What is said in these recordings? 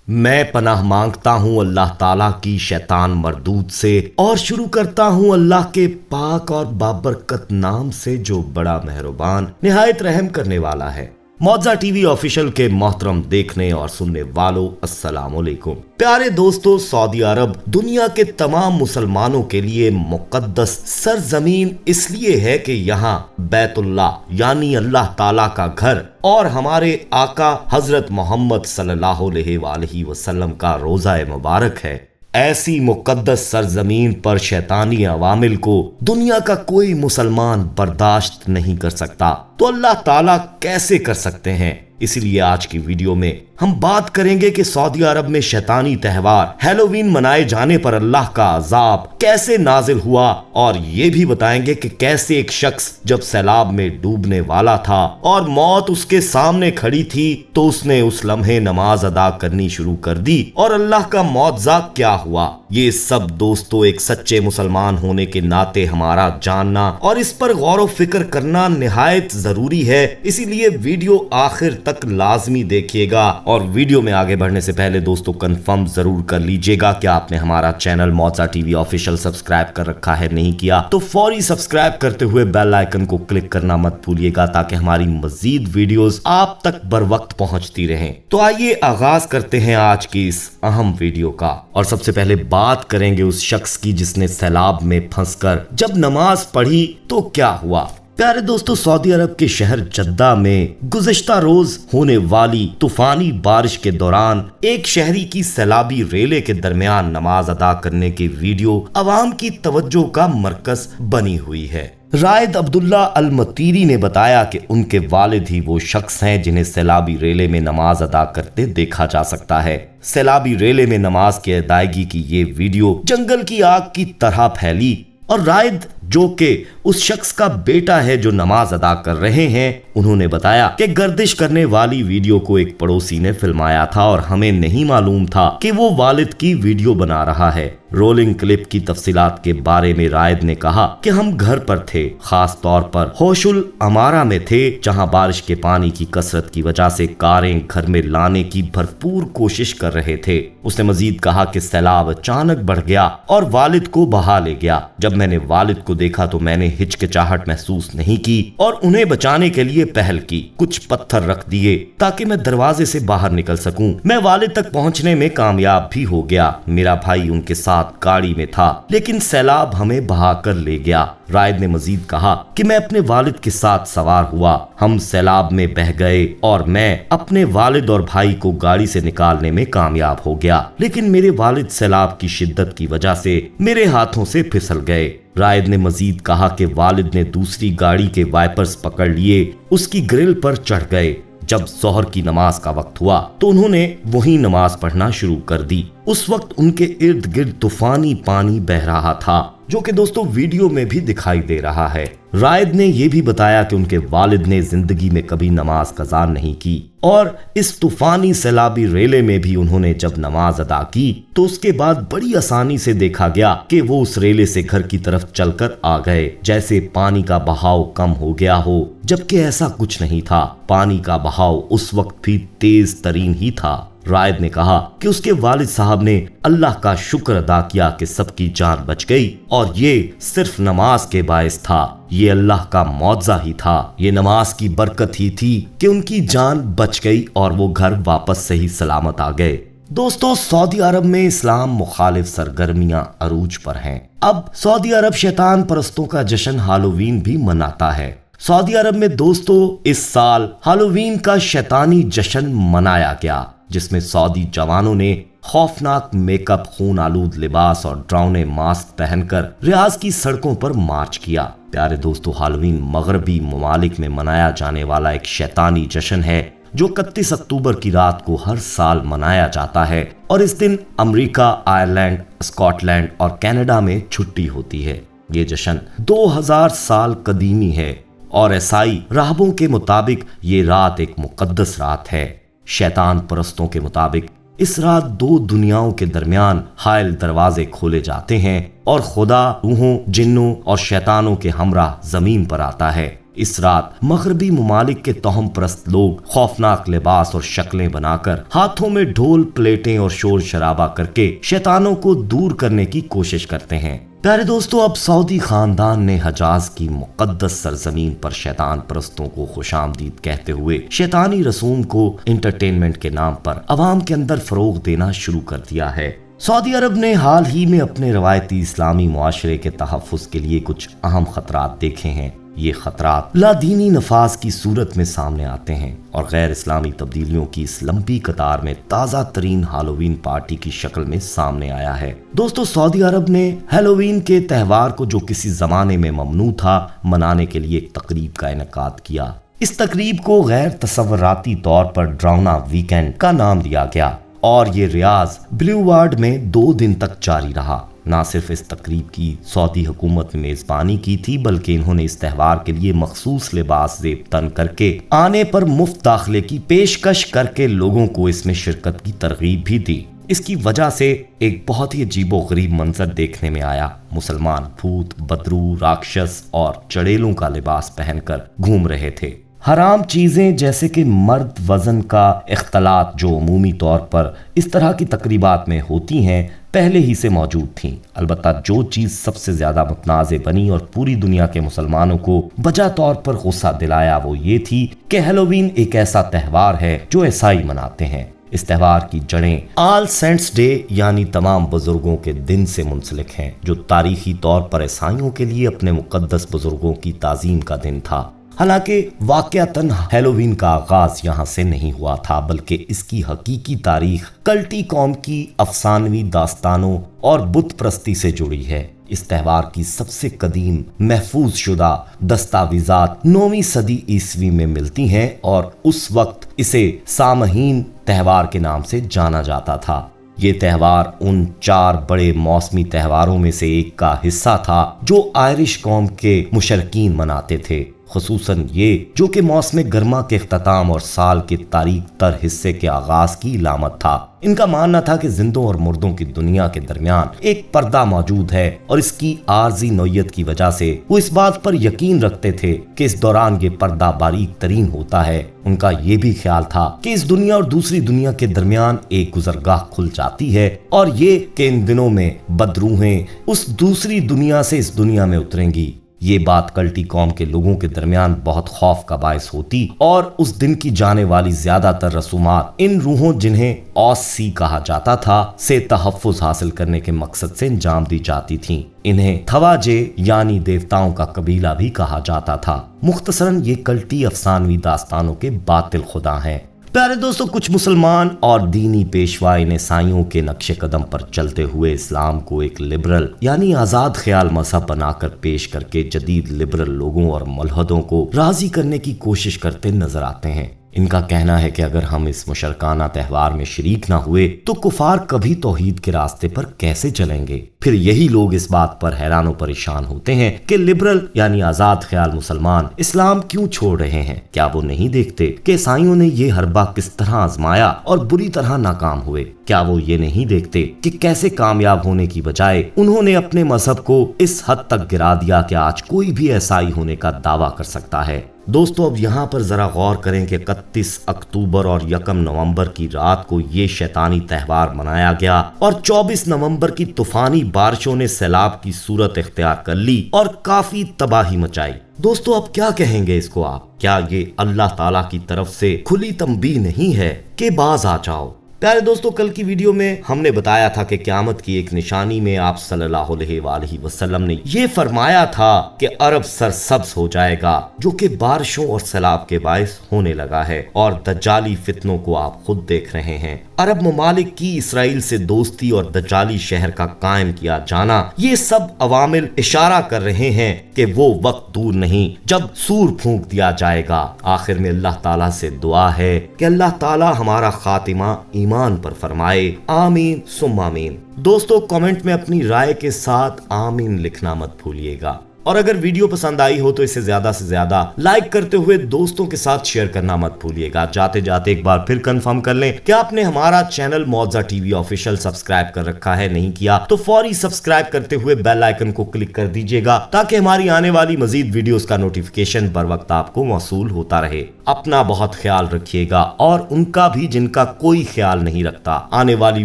میں پناہ مانگتا ہوں اللہ تعالیٰ کی شیطان مردود سے، اور شروع کرتا ہوں اللہ کے پاک اور بابرکت نام سے جو بڑا مہربان نہایت رحم کرنے والا ہے۔ معجزہ ٹی وی آفیشل کے محترم دیکھنے اور سننے والوں، السلام علیکم۔ پیارے دوستو، سعودی عرب دنیا کے تمام مسلمانوں کے لیے مقدس سرزمین اس لیے ہے کہ یہاں بیت اللہ یعنی اللہ تعالیٰ کا گھر اور ہمارے آقا حضرت محمد صلی اللہ علیہ وآلہ وسلم کا روضہ مبارک ہے۔ ایسی مقدس سرزمین پر شیطانی عوامل کو دنیا کا کوئی مسلمان برداشت نہیں کر سکتا، تو اللہ تعالیٰ کیسے کر سکتے ہیں؟ اسی لیے آج کی ویڈیو میں ہم بات کریں گے کہ سعودی عرب میں شیطانی تہوار ہیلووین منائے جانے پر اللہ کا عذاب کیسے نازل ہوا، اور یہ بھی بتائیں گے کہ کیسے ایک شخص جب سیلاب میں ڈوبنے والا تھا اور موت اس کے سامنے کھڑی تھی تو اس نے اس لمحے نماز ادا کرنی شروع کر دی، اور اللہ کا معجزہ کیا ہوا۔ یہ سب دوستو ایک سچے مسلمان ہونے کے ناطے ہمارا جاننا اور اس پر غور و فکر کرنا نہایت ضروری ہے، اسی لیے ویڈیو آخر تک لازمی دیکھیے گا۔ اور ویڈیو میں آگے بڑھنے سے پہلے دوستو کنفرم ضرور کر لیجئے گا کہ آپ نے ہمارا چینل معجزہ ٹی وی آفیشل سبسکرائب کر رکھا ہے، نہیں کیا تو فوری سبسکرائب کرتے ہوئے بیل آئیکن کو کلک کرنا مت بھولیے گا تاکہ ہماری مزید ویڈیوز آپ تک بر وقت پہنچتی رہیں۔ تو آئیے آغاز کرتے ہیں آج کی اس اہم ویڈیو کا، اور سب سے پہلے بات کریں گے اس شخص کی جس نے سیلاب میں پھنس کر جب نماز پڑھی تو کیا ہوا۔ پیارے دوستو، سعودی عرب کے شہر جدہ میں گزشتہ روز ہونے والی طوفانی بارش کے دوران ایک شہری کی سیلابی ریلے کے درمیان نماز ادا کرنے کی ویڈیو عوام کی توجہ کا مرکز بنی ہوئی ہے۔ رائد عبداللہ المطیری نے بتایا کہ ان کے والد ہی وہ شخص ہیں جنہیں سیلابی ریلے میں نماز ادا کرتے دیکھا جا سکتا ہے۔ سیلابی ریلے میں نماز کی ادائیگی کی یہ ویڈیو جنگل کی آگ کی طرح پھیلی، اور رائد جو کہ اس شخص کا بیٹا ہے جو نماز ادا کر رہے ہیں، انہوں نے بتایا کہ گردش کرنے والی ویڈیو کو ایک پڑوسی نے فلمایا تھا اور ہمیں نہیں معلوم تھا کہ وہ والد کی ویڈیو بنا رہا ہے۔ رولنگ کلپ کی تفصیلات کے بارے میں رائد نے کہا کہ ہم گھر پر تھے، خاص طور پر ہوش الامارہ میں تھے جہاں بارش کے پانی کی کثرت کی وجہ سے کاریں گھر میں لانے کی بھرپور کوشش کر رہے تھے۔ اس نے مزید کہا کہ سیلاب اچانک بڑھ گیا اور والد کو بہا لے گیا۔ جب میں نے والد کو دیکھا تو میں نے ہچکچاہٹ محسوس نہیں کی اور انہیں بچانے کے لیے پہل کی، کچھ پتھر رکھ دیے تاکہ میں دروازے سے باہر نکل سکوں۔ میں والد تک پہنچنے میں کامیاب بھی ہو گیا۔ میرا بھائی ان کے ساتھ گاڑی میں تھا لیکن سیلاب ہمیں بہا کر لے گیا۔ رائد نے مزید کہا کہ میں اپنے والد کے ساتھ سوار ہوا، ہم سیلاب میں بہہ گئے اور میں اپنے والد اور بھائی کو گاڑی سے نکالنے میں کامیاب ہو گیا، لیکن میرے والد سیلاب کی شدت کی وجہ سے میرے ہاتھوں سے پھسل گئے۔ رائد نے مزید کہا کہ والد نے دوسری گاڑی کے وائپرز پکڑ لیے، اس کی گرل پر چڑھ گئے۔ جب ظہر کی نماز کا وقت ہوا تو انہوں نے وہی نماز پڑھنا شروع کر دی۔ اس وقت ان کے ارد گرد طوفانی پانی بہ رہا تھا، جو کہ دوستو ویڈیو میں بھی دکھائی دے رہا ہے۔ رائد نے یہ بھی بتایا کہ ان کے والد نے زندگی میں کبھی نماز قضا نہیں کی، اور اس طوفانی سیلابی ریلے میں بھی انہوں نے جب نماز ادا کی تو اس کے بعد بڑی آسانی سے دیکھا گیا کہ وہ اس ریلے سے گھر کی طرف چل کر آ گئے، جیسے پانی کا بہاؤ کم ہو گیا ہو، جبکہ ایسا کچھ نہیں تھا۔ پانی کا بہاؤ اس وقت بھی تیز ترین ہی تھا۔ رائد نے کہا کہ اس کے والد صاحب نے اللہ کا شکر ادا کیا کہ سب کی جان بچ گئی، اور یہ صرف نماز کے باعث تھا، یہ اللہ کا معجزہ ہی تھا، یہ نماز کی برکت ہی تھی کہ ان کی جان بچ گئی اور وہ گھر واپس صحیح سلامت آ گئے۔ دوستو، سعودی عرب میں اسلام مخالف سرگرمیاں عروج پر ہیں۔ اب سعودی عرب شیطان پرستوں کا جشن ہالووین بھی مناتا ہے۔ سعودی عرب میں دوستو اس سال ہالووین کا شیطانی جشن منایا گیا، جس میں سعودی جوانوں نے خوفناک میک اپ، خون آلود لباس اور ڈراؤنے ماسک پہن کر ریاض کی سڑکوں پر مارچ کیا۔ پیارے دوستو، ہالووین مغربی ممالک میں منایا جانے والا ایک شیطانی جشن ہے جو 31 اکتوبر کی رات کو ہر سال منایا جاتا ہے، اور اس دن امریکہ، آئرلینڈ، اسکاٹ لینڈ اور کینیڈا میں چھٹی ہوتی ہے۔ یہ جشن 2000 سال قدیمی ہے، اور عیسائی راہبوں کے مطابق یہ رات ایک مقدس رات ہے۔ شیطان پرستوں کے مطابق اس رات دو دنیاؤں کے درمیان حائل دروازے کھولے جاتے ہیں اور خدا روحوں، جنوں اور شیطانوں کے ہمراہ زمین پر آتا ہے۔ इस रात मगरबी मुमालिक के तोहम परस्त लोग खौफनाक लिबास और शक्लें बनाकर हाथों में ढोल प्लेटें और शोर शराबा करके शैतानों को दूर करने की कोशिश करते हैं। प्यारे दोस्तों, अब सऊदी खानदान ने हजाज की मुकद्दस सरजमीन पर शैतान परस्तों को खुशामदीद कहते हुए शैतानी रसूम को एंटरटेनमेंट के नाम पर अवाम के अंदर फरोग देना शुरू कर दिया है। सऊदी अरब ने हाल ही में अपने रवायती इस्लामी मुआशरे के तहफ़्फ़ुज़ के लिए कुछ अहम खतरात देखे हैं। ये खतरात लादीनी नफाज की सूरत में सामने आते हैं और गैर इस्लामी तब्दीलियों की इस लंबी कतार में ताज़ा तरीन हैलोवीन पार्टी की शक्ल में सामने आया है। दोस्तों, सऊदी अरब ने हैलोवीन के त्यौहार को, जो किसी जमाने में ममनू था, मनाने के लिए एक तकरीब का इनेकाद किया। इस तकरीब को गैर तसव्वुराती तौर पर ड्राउना वीकेंड का नाम दिया गया और ये रियाज ब्लू वार्ड में 2 दिन तक जारी रहा। ना सिर्फ इस तकरीब की सऊदी हुकूमत ने मेजबानी की थी, बल्कि इन्होंने इस त्यौहार के लिए मखसूस लिबास ज़ेब तन करके आने पर मुफ्त दाखिले की पेशकश करके लोगों को इसमें शिरकत की तरगीब भी दी। इसकी वजह से एक बहुत ही अजीबो गरीब मंजर देखने में आया। मुसलमान भूत, बदरू, राक्षस और चड़ेलों का लिबास पहनकर घूम रहे थे। हराम चीज़ें जैसे कि मर्द वज़न का इख्तलात, जो अमूमी तौर पर इस तरह की तकरीबात में होती हैं, पहले ही से मौजूद थीं। अलबत्ता जो चीज़ सबसे ज़्यादा मुतनाज़े बनी और पूरी दुनिया के मुसलमानों को बजा तौर पर गुस्सा दिलाया, वो ये थी कि हैलोवीन एक ऐसा त्यौहार है जो ईसाई मनाते हैं। इस त्यौहार की जड़ें ऑल सेंट्स डे यानी तमाम बुजुर्गों के दिन से मुंसलिक हैं, जो तारीखी तौर पर ईसाइयों के लिए अपने मुकद्दस बुजुर्गों की ताज़ीम का दिन था। हालांकि वाक़यातन हैलोवीन का आगाज यहाँ से नहीं हुआ था, बल्कि इसकी हकीकी तारीख कल्टी कौम की अफसानवी दास्तानों और बुत परस्ती से जुड़ी है। इस त्यौहार की सबसे कदीम महफूज शुदा दस्तावेजात 9वीं सदी ईस्वी में मिलती हैं और उस वक्त इसे सामहीन त्यौहार के नाम से जाना जाता था। ये त्यौहार उन 4 बड़े मौसमी त्योहारों में से एक का हिस्सा था जो आयरिश कौम के मुशरकीन मनाते थे, खुसूसन ये जो कि मौसम गर्मा के इख्तिताम और साल के तारीख तर हिस्से के आगाज की इलामत था। इनका मानना था कि जिंदों और मुर्दों की दुनिया के दरमियान एक पर्दा मौजूद है और इसकी आर्जी नौयत की वजह से वो इस बात पर यकीन रखते थे कि इस दौरान ये पर्दा बारीक तरीन होता है। उनका ये भी ख्याल था कि इस दुनिया और दूसरी दुनिया के दरमियान एक गुजरगाह खुल जाती है और ये कि इन दिनों में बदरूहें उस दूसरी दुनिया से इस दुनिया में उतरेंगी। ये बात कल्टी कौम के लोगों के दरमियान बहुत खौफ का बायस होती और उस दिन की जाने वाली ज्यादातर रसूमात इन रूहों, जिन्हें औसी कहा जाता था, से तहफ़्फ़ुज़ हासिल करने के मकसद से अंजाम दी जाती थीं। इन्हें थवाजे यानी देवताओं का कबीला भी कहा जाता था। मुख्तसरन ये कल्टी अफसानवी दास्तानों के बातिल खुदा हैं। प्यारे दोस्तों, कुछ मुसलमान और दीनी पेशवा इन ईसाइयों के नक्शे कदम पर चलते हुए इस्लाम को एक लिबरल यानी आज़ाद ख्याल मजहब बनाकर पेश करके जदीद लिबरल लोगों और मुल्हदों को राजी करने की कोशिश करते नजर आते हैं। इनका कहना है कि अगर हम इस मुशरकाना त्यौहार में शरीक ना हुए तो कुफार कभी तौहीद के रास्ते पर कैसे चलेंगे। फिर यही लोग इस बात पर हैरान परेशान होते हैं कि लिबरल यानी आजाद ख्याल मुसलमान इस्लाम क्यों छोड़ रहे हैं। क्या वो नहीं देखते कि ईसाइयों ने ये हरबा किस तरह आजमाया और बुरी तरह नाकाम हुए। क्या वो ये नहीं देखते कि कैसे कामयाब होने की बजाय उन्होंने अपने मजहब को इस हद तक गिरा दिया कि आज कोई भी ईसाई होने का दावा कर सकता है। दोस्तों, अब यहाँ पर जरा गौर करें कि 31 अक्टूबर और 1 नवंबर की रात को ये शैतानी त्यौहार मनाया गया और 24 नवंबर की तूफानी बारिशों ने सैलाब की सूरत इख्तियार कर ली और काफी तबाही मचाई। दोस्तों, अब क्या कहेंगे इसको आप? क्या ये अल्लाह ताला की तरफ से खुली तंबीह नहीं है कि बाज आ जाओ? प्यारे दोस्तों, कल की वीडियो में हमने बताया था कि क़यामत की एक निशानी में आप सल्लल्लाहु अलैहि वसल्लम ने ये फरमाया था कि अरब सरसब्ज हो जाएगा, जो कि बारिशों और सैलाब के बायस होने लगा है और दज्जाली फितनों को आप खुद देख रहे हैं। अरब ममालिक की इसराइल से दोस्ती और दज्जाली शहर का कायम किया जाना, ये सब अवामिल इशारा कर रहे हैं कि वो वक्त दूर नहीं जब सूर फूंक दिया जाएगा। आखिर में अल्लाह ताला से दुआ है कि अल्लाह ताला हमारा खातिमा ईमान पर फरमाए। आमीन सुम्मा आमीन। दोस्तों, कमेंट में अपनी राय के साथ आमीन लिखना मत भूलिएगा। और अगर वीडियो पसंद आई हो तो इसे ज्यादा से ज्यादा लाइक करते हुए दोस्तों के साथ शेयर करना मत भूलिएगा। जाते जाते एक बार फिर कंफर्म कर लें कि आपने हमारा चैनल मौजा टीवी ऑफिशियल सब्सक्राइब कर रखा है, नहीं किया तो फौरी सब्सक्राइब करते हुए बेल आइकन को क्लिक कर दीजिएगा ताकि हमारी आने वाली मजीद वीडियोस का नोटिफिकेशन बर वक्त आपको मौसूल होता रहे। अपना बहुत ख्याल रखिएगा और उनका भी जिनका कोई ख्याल नहीं रखता। आने वाली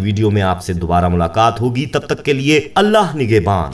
वीडियो में आपसे दोबारा मुलाकात होगी, तब तक के लिए अल्लाह निगहबान।